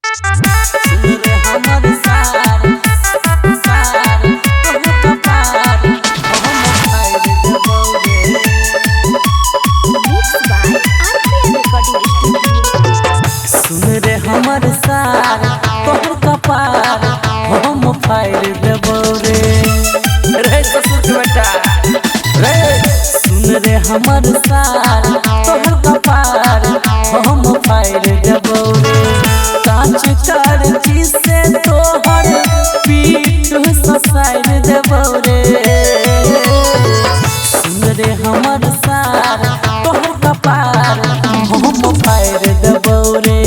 सुन रे हमर सार सार तोहर कपार हम खाइ देबौ रे। Mixed by RPM Recording Studio. सुन रे हमर सार तोहर कपार हम फाड़ देबौ रे। रे ससुर के बेटा रे सुन रे हमर सार तोहर कपार हम फाड़ देबौ रे। कांच करची से तोहर पीठ ससार देबौ रे। सुन रे हमर सार तोहर कपार हम फाड़ देबौ रे।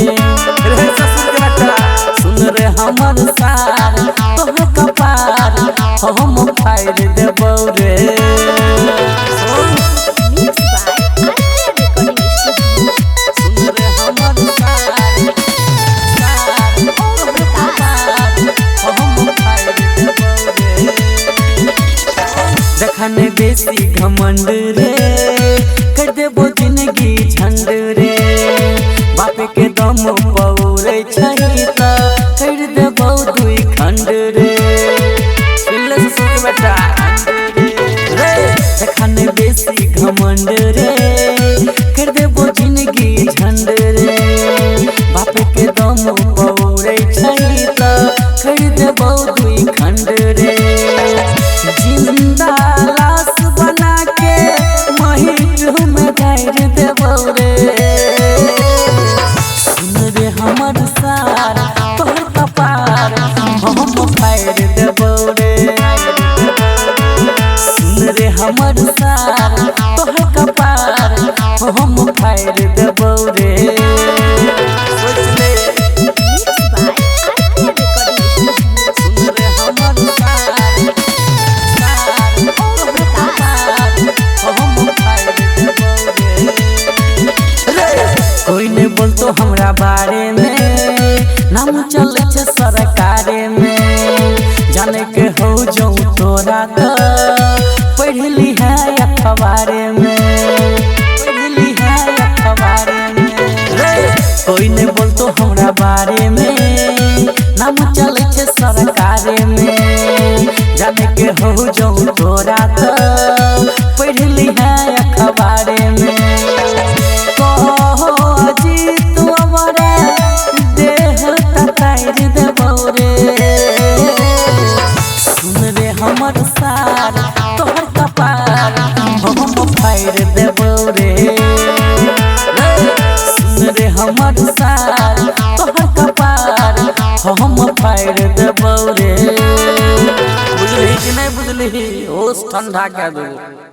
रे ससुर के बेटा सुन रे हमर सार तोहर कपार हम फाड़ देबौ रे। Mixed by RPM Recording Studio. सुन रे हमर सार सार तोहर कपार हम फाड़ देबौ रे। देखने बेसी घमंड रे कर देबो जिंदगी झंड रे। बाप के दम पौरे छही त कर देबो दुई खंड रे। सुनले सुन के बेटा रे देखने बेसी घमंड रे कर देबो जिंदगी झंड रे। बाप के दम पौरे छही त कर देबो दुई खंड रे। जिंदा लाश बना के महिट में गाड़ देबौ रे। सुन रे हमर सार तोहर कपार हम फाड़ देबौ रे। सुन रे हमर सार तोहर कपार हम फाड़ देबौ रे। सोच ले Mixed by RPM Recording Studio. सुन रे हमर सार सार तोहर कपार हम फाड़ देबौ रे। कोई नहीं बोलतो हमरा बारे में नाम चले छे सरकारे में। जाने के हो जाऊं तोरा तो पढ़ली है अखबारे में। पढ़ली है अखबारे में रे कोई नहीं बोलतो हमरा बारे में नाम चले छे सरकारे में। जाने के हो जाऊं तोरा तो पढ़ली है अखबारे में। सुन रे हमर सार तोहर कपार हम फाड़ देबौ रे। सुन रे हमर सार तोहर कपार हम फाड़ देबौ रे। बुझली कि नहीं बुझली होश ठंडा के देबौ।